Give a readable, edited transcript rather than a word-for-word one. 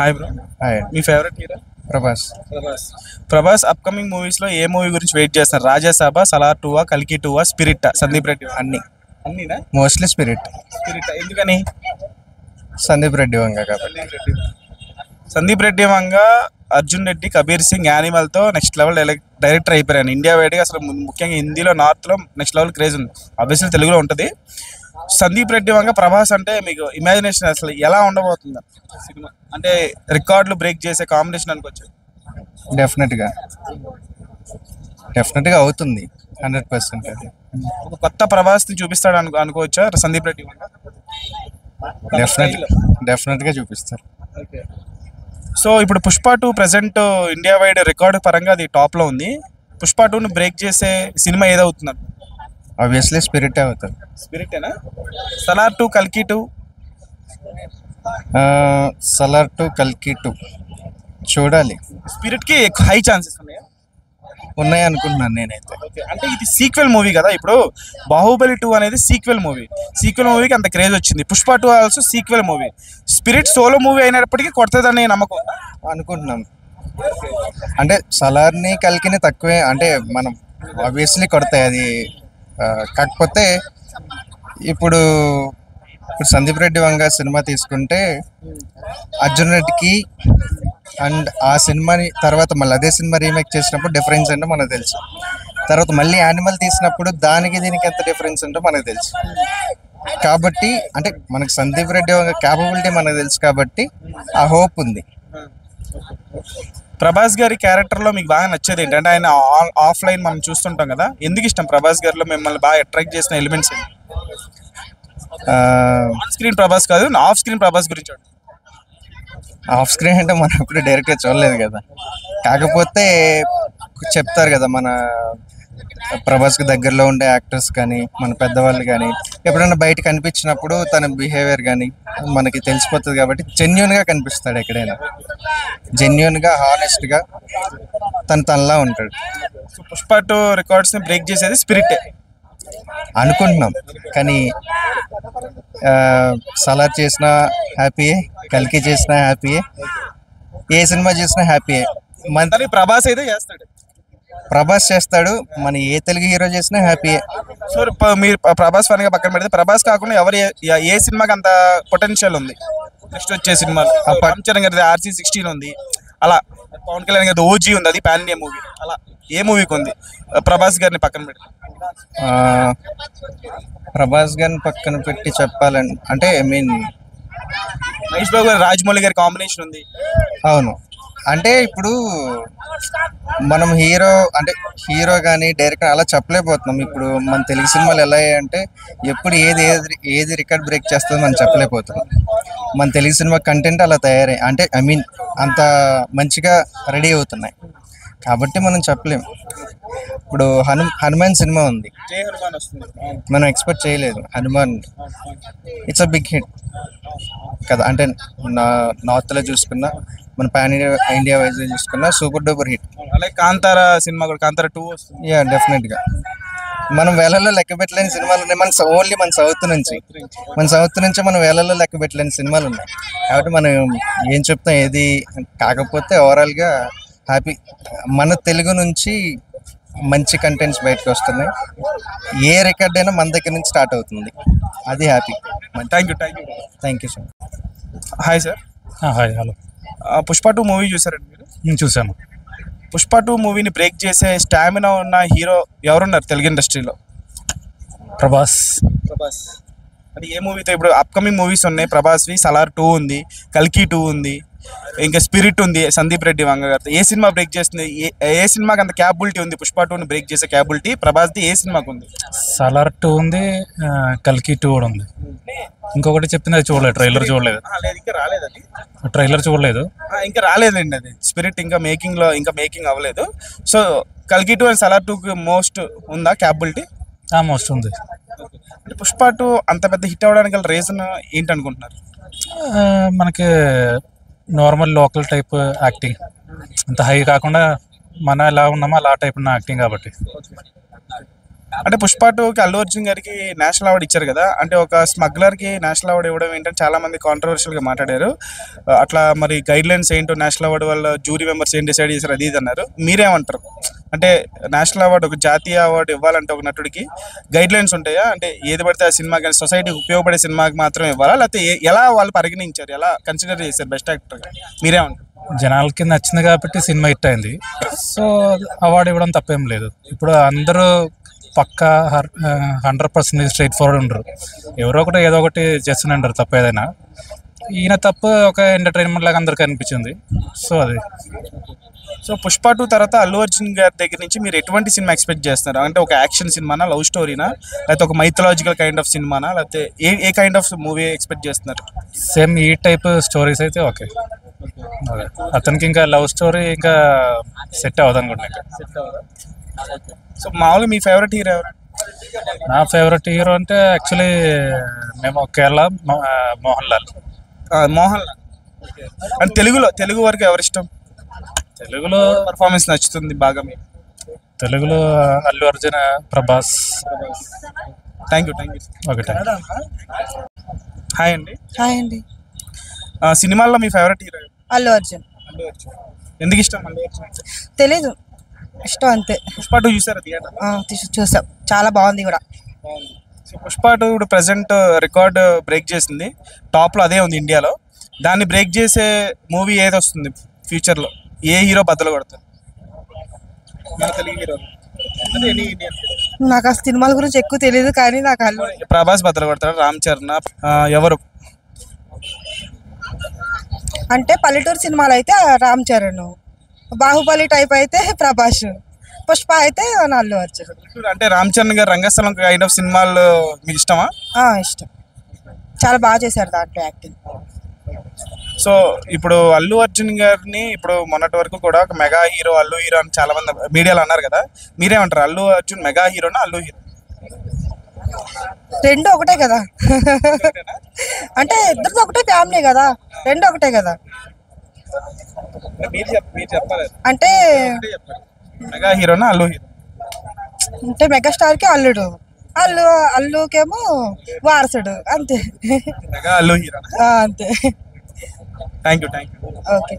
Hi bro. Hi. మీ favourite hero? Prabhas. Prabhas upcoming movies లో ఏ మూవీ గురించి వెయిట్ చేస్తారు? రాజాసాబా, సలార్ 2, కల్కి 2, స్పిరిట్, సందీప్ రెడ్డి? అన్ని అన్నీనా? Mostly spirit. స్పిరిట్ ఎందుకని? సందీప్ రెడ్డి వంగ కాబట్టి. సందీప్ రెడ్డి వంగ, అర్జున్ రెడ్డి, కబీర్ సింగ్ యానిమల్ తో నెక్స్ట్ లెవెల్ డైరెక్టర్ అయిపోయాను. ఇండియా వైడ్గా అసలు ముఖ్యంగా హిందీలో నార్త్ లో నెక్స్ట్ లెవెల్ క్రేజ్ ఉంది. ఆబ్వియస్లీ తెలుగులో ఉంటుంది. సందీప్ రెడ్డి వంగ ప్రభాస్ అంటే మీకు ఇమాజినేషన్ అసలు ఎలా ఉండబోతుంది సినిమా? అంటే రికార్డులు బ్రేక్ చేసే కాంబినేషన్ అనుకోవచ్చు. డెఫినెట్గా అవుతుంది 100%. అది ఒక కొత్త ప్రభాస్ ని చూపిస్తాడు అనుకోవచ్చా సందీప్ రెడ్డి వంగ? డెఫినెట్గా చూపిస్తారు. సో ఇప్పుడు Pushpa 2 present India wide record పరంగా అది టాప్ లో ఉంది. పుష్ప 2 ను బ్రేక్ చేసే సినిమా ఏదవుతుంది? ఆబ్వియస్లీ స్పిరిట్ అవుతుంది. స్పిరిటేనా? సలార్ 2, కల్కి 2? సలార్ 2, కల్కి 2 చూడాలి. స్పిరిట్ కి హై ఛాన్సెస్ ఉన్నాయి అనుకుంటున్నాను నేనైతే. అంటే ఇది సీక్వెల్ మూవీ కదా. ఇప్పుడు బాహుబలి 2 అనేది సీక్వెల్ మూవీకి అంత క్రేజ్ వచ్చింది. Pushpa 2 also sequel movie. Spirit solo movie అయినప్పటికీ కొడుతుందనే నమ్మకం అనుకుంటున్నాం. అంటే సలార్ని కల్కిని తక్కువే, అంటే మనం ఆబ్వియస్లీ కొడతాయి అది. కాకపోతే ఇప్పుడు సందీప్ రెడ్డి వంగ సినిమా తీసుకుంటే అర్జున్ రెడ్డికి అండ్ ఆ సినిమాని తర్వాత మళ్ళీ అదే సినిమా రీమేక్ చేసినప్పుడు డిఫరెన్స్ అంటే మనకు తెలుసు. తర్వాత మళ్ళీ యానిమల్ తీసినప్పుడు దానికి దీనికి ఎంత డిఫరెన్స్ ఉంటో మనకు తెలుసు. కాబట్టి అంటే మనకు సందీప్ రెడ్డి వంగ క్యాపబిలిటీ మనకు తెలుసు కాబట్టి ఆ హోప్ ఉంది. ప్రభాస్ గారి క్యారెక్టర్ లో మీకు బాగా నచ్చేది ఏంటంటే ఆయన ఆఫ్లైన్ మనం చూస్తుంటాం కదా, ఎందుకు ఇష్టం ప్రభాస్ గారిలో మిమ్మల్ని బాగా అట్రాక్ట్ చేసిన ఎలిమెంట్స్? ఆన్ స్క్రీన్ ప్రభాస్ కాదు, ఆఫ్ స్క్రీన్ ప్రభాస్ గురించి. ఆఫ్ స్క్రీన్ అంటే మనం ఎప్పుడు డైరెక్ట్గా చూడలేదు కదా. కాకపోతే చెప్తారు కదా మన ప్రభాస్కి దగ్గరలో ఉండే యాక్టర్స్ కానీ మన పెద్దవాళ్ళు కానీ ఎప్పుడైనా బయట కనిపించినప్పుడు తన బిహేవియర్ కానీ మనకి తెలిసిపోతుంది. కాబట్టి జెన్యున్గా కనిపిస్తాడు ఎక్కడైనా. జెన్యున్గా హానెస్ట్గా తనలా ఉంటాడు. పుష్ప 2 రికార్డ్స్ ని బ్రేక్ చేసేది స్పిరిట్ అనుకుంటున్నాం. కానీ సలార్ చేసినా హ్యాపీయే, కల్కి చేసినా హ్యాపీయే, ఏ సినిమా చేసినా హ్యాపీయే. మన ప్రభాస్ అయితే చేస్తాడు, ప్రభాస్ చేస్తాడు, మన ఏ తెలుగు హీరో చేసినా హ్యాపీయే. సో మీరు ప్రభాస్ ఫన్ గా పక్కన పెడితే ప్రభాస్ కాకుండా ఎవరు ఏ సినిమాకి అంత పొటెన్షియల్ ఉంది నెక్స్ట్ వచ్చే సినిమాలు? రామ్ చరణ్ గారి RC-16 ఉంది, అలా పవన్ కళ్యాణ్ గారి ఓజీ ఉంది, అది పాన్ ఇండియా మూవీ. అలా ఏ మూవీకి ఉంది ప్రభాస్ గారిని పక్కన పెడితే? ప్రభాస్ గారిని పక్కన పెట్టి చెప్పాలని అంటే మహేష్ బాబు గారు రాజమౌళి గారి కాంబినేషన్ ఉంది. అవును, అంటే ఇప్పుడు మనం హీరో కానీ డైరెక్టర్ అలా చెప్పలేకపోతున్నాం. ఇప్పుడు మన తెలుగు సినిమాలు ఎలా అంటే ఎప్పుడు ఏది రికార్డ్ బ్రేక్ చేస్తుందో మనం చెప్పలేకపోతున్నాం. మన తెలుగు సినిమా కంటెంట్ అలా తయారై అంటే అంత మంచిగా రెడీ అవుతున్నాయి కాబట్టి మనం చెప్పలేం. ఇప్పుడు హనుమాన్ సినిమా ఉంది, మనం ఎక్స్పెక్ట్ చేయలేదు. Hanuman it's a big hit కదా. అంటే నార్త్లో చూసుకున్నా, మన పాన్ ఇండియా వైజ్ చూసుకున్నా సూపర్ డూపర్ హిట్. అలాగే కాంతారా సినిమా కూడా, కాంతారా 2 వస్తుంది. యా, డెఫినెట్గా మనం వేలల్లో లెక్క పెట్టలేని సినిమాలు ఉన్నాయి. ఓన్లీ మన సౌత్ నుంచి మనం వేలల్లో లెక్క పెట్టలేని సినిమాలు ఉన్నాయి. కాబట్టి మనం ఏం చెప్తాం ఏది. కాకపోతే ఓవరాల్గా హ్యాపీ. మన తెలుగు నుంచి మంచి కంటెంట్స్ బయటకు వస్తున్నాయి. ఏ రికార్డ్ అయినా మన దగ్గర నుంచి స్టార్ట్ అవుతుంది, అది happy. Thank you sir. Hi sir. Hi, hello. Pushpa 2 movie చూసారండి మీరు? నేను చూసాను. పుష్ప 2 మూవీని బ్రేక్ చేసే స్టామినా ఉన్న హీరో ఎవరున్నారు తెలుగు ఇండస్ట్రీలో? ప్రభాస్. అది ఏ మూవీతో? ఇప్పుడు అప్కమింగ్ మూవీస్ ఉన్నాయి ప్రభాస్వి. సలార్ 2 ఉంది, కల్కి 2 ఉంది, ఇంకా స్పిరిట్ ఉంది సందీప్ రెడ్డి వంగ గారితో. ఏ సినిమా బ్రేక్ చేస్తుంది? ఏ సినిమాకి అంత క్యాపబిలిటీ ఉంది పుష్ప 2ని బ్రేక్ చేసే క్యాపబిలిటీ ప్రభాస్ది ఏ సినిమాకి ఉంది? సలార్ 2 ఉంది, కల్కి 2 కూడా ఉంది. ఇంకొకటి చెప్పింది అది చూడలేదు, ట్రైలర్ చూడలేదు. ఇంకా రాలేదండి, ట్రైలర్ చూడలేదు. ఇంకా రాలేదండి అది. స్పిరిట్ ఇంకా మేకింగ్ అవ్వలేదు. సో కల్కి 2 అండ్ సలార్ 2కి మోస్ట్ ఉందా క్యాపబిలిటీ? మోస్ట్ ఉంది. అంటే పుష్ప 2 అంత పెద్ద హిట్ అవ్వడానికి గల రీజన్ ఏంటి అనుకుంటున్నారు? మనకి నార్మల్ లోకల్ టైప్ యాక్టింగ్, అంత హై కాకుండా మనం ఎలా ఉన్నామో అలా టైప్ ఉన్న యాక్టింగ్ కాబట్టి. అంటే పుష్ప 2కి అల్లు అర్జున్ గారికి నేషనల్ అవార్డు ఇచ్చారు కదా, అంటే ఒక స్మగ్లర్ కి నేషనల్ అవార్డు ఇవ్వడం ఏంటంటే చాలా మంది కాంట్రవర్షియల్ గా మాట్లాడారు. అట్లా మరి గైడ్ లైన్స్ ఏంటో, నేషనల్ అవార్డు వల్ల జూరీ మెంబర్స్ ఏం డిసైడ్ చేశారు అది ఇది అన్నారు. మీరేమంటారు? అంటే నేషనల్ అవార్డు, ఒక జాతీయ అవార్డు ఇవ్వాలంటే ఒక నటుడికి గైడ్ లైన్స్ ఉంటాయా? అంటే ఏది పడితే ఆ సినిమా కానీ సొసైటీకి ఉపయోగపడే సినిమాకి మాత్రం ఇవ్వాలా, లేకపోతే ఎలా వాళ్ళు పరిగణించారు, ఎలా కన్సిడర్ చేశారు బెస్ట్ యాక్టర్? మీరేమంటారు? జనాలకి నచ్చింది కాబట్టి సినిమా హిట్ అయింది, సో అవార్డు ఇవ్వడం తప్పేం లేదు. ఇప్పుడు అందరూ పక్కా 100% స్ట్రైట్ ఫార్వర్డ్ ఉండరు, ఎవరో ఒకటి ఏదో ఒకటి చేస్తూనే ఉంటారు తప్పు ఏదైనా. ఈయన తప్పు ఒక ఎంటర్టైన్మెంట్ లాగా అందరికి అనిపించింది, సో అది. సో పుష్ప 2 తర్వాత అల్లు అర్జున్ గారి దగ్గర నుంచి మీరు ఎటువంటి సినిమా ఎక్స్పెక్ట్ చేస్తున్నారు? అంటే ఒక యాక్షన్ సినిమానా, లవ్ స్టోరీనా, లేకపోతే ఒక మైథలాజికల్ కైండ్ ఆఫ్ సినిమానా, లేకపోతే ఏ కైండ్ ఆఫ్ మూవీ ఎక్స్పెక్ట్ చేస్తున్నారు? సేమ్ ఈ టైప్ స్టోరీస్ అయితే ఓకే. అదే అతనికి ఇంకా లవ్ స్టోరీ ఇంకా సెట్ అవ్వదు అనుకుంటా. ఇంకా సో మామూలుగా మీ ఫేవరెట్ హీరో ఎవరు? నా ఫేవరెట్ హీరో అంటే యాక్చువల్లీ మేము కేరళ మోహన్ లాల్. మోహన్ లాల్. అంటే తెలుగు వరకు ఎవరు ఇష్టం? తెలుగులో పర్ఫార్మెన్స్ నచ్చుతుంది బాగా మీకు? తెలుగులో Allu Arjun, Prabhas. Thank you. Okay, thank you. Hi అండి. హాయ్ అండి. సినిమాల్లో మీ ఫేవరెట్ హీరో? అల్లు అర్జున్. ఎందుకు ఇష్టం అల్లు అర్జున్ అంటే? తెలీదు, ఇష్టం అంతే. పుష్ప 2 చూసారా థియేటర్? చూసాం, చాలా బాగుంది కూడా. సో పుష్ప 2 ఇప్పుడు ప్రెసెంట్ రికార్డ్ బ్రేక్ చేసింది, టాప్లో అదే ఉంది ఇండియాలో. దాన్ని బ్రేక్ చేసే మూవీ ఏది వస్తుంది ఫ్యూచర్లో? ఏ హీరో బద్దలు కొడతారు? మన తెలుగు హీరో, అదే ఎనీ ఇండియన్ హీరో. నాకు ఆ సినిమాల గురించి ఎక్కువ తెలియదు, కానీ నాకు అల్లు ప్రభాస్ బద్దలు కొడతారు, రామ్ చరణ్, ఎవరు? అంటే పల్లెటూరు సినిమాలు అయితే రామ్ చరణ్, బాహుబలి టైప్ అయితే ప్రభాస్, పుష్ప అయితే మన అల్లు అర్జున్. అంటే రామ్ చరణ్ గారు రంగస్థలం కైండ్ ఆఫ్ సినిమాలు మీకు ఇష్టమా? ఇష్టం, చాలా బాగా చేశారు దాంట్లో యాక్టింగ్. సో ఇప్పుడు అల్లు అర్జున్ గారిని ఇప్పుడు మొన్నటి వరకు కూడా ఒక మెగా హీరో, అల్లు హీరో అని చాలా మంది మీడియాలో అన్నారు కదా, మీరేమంటారు? అల్లు అర్జున్ మెగా హీరోనా, అల్లు హీరో? రెండు ఒకటే కదా. అంటే ఇద్దరిది ఒకటే ఫ్యామిలీ కదా, రెండు ఒకటే కదా. మీరు చెప్పాలి, అంటే మెగా హీరోనా, అల్లు హీరో? అంటే మెగాస్టార్ కి అల్లుడు, అల్లుకేమో వారసుడు, అంతే. Mega Allu hero. అంతే. Thank you. ఓకే.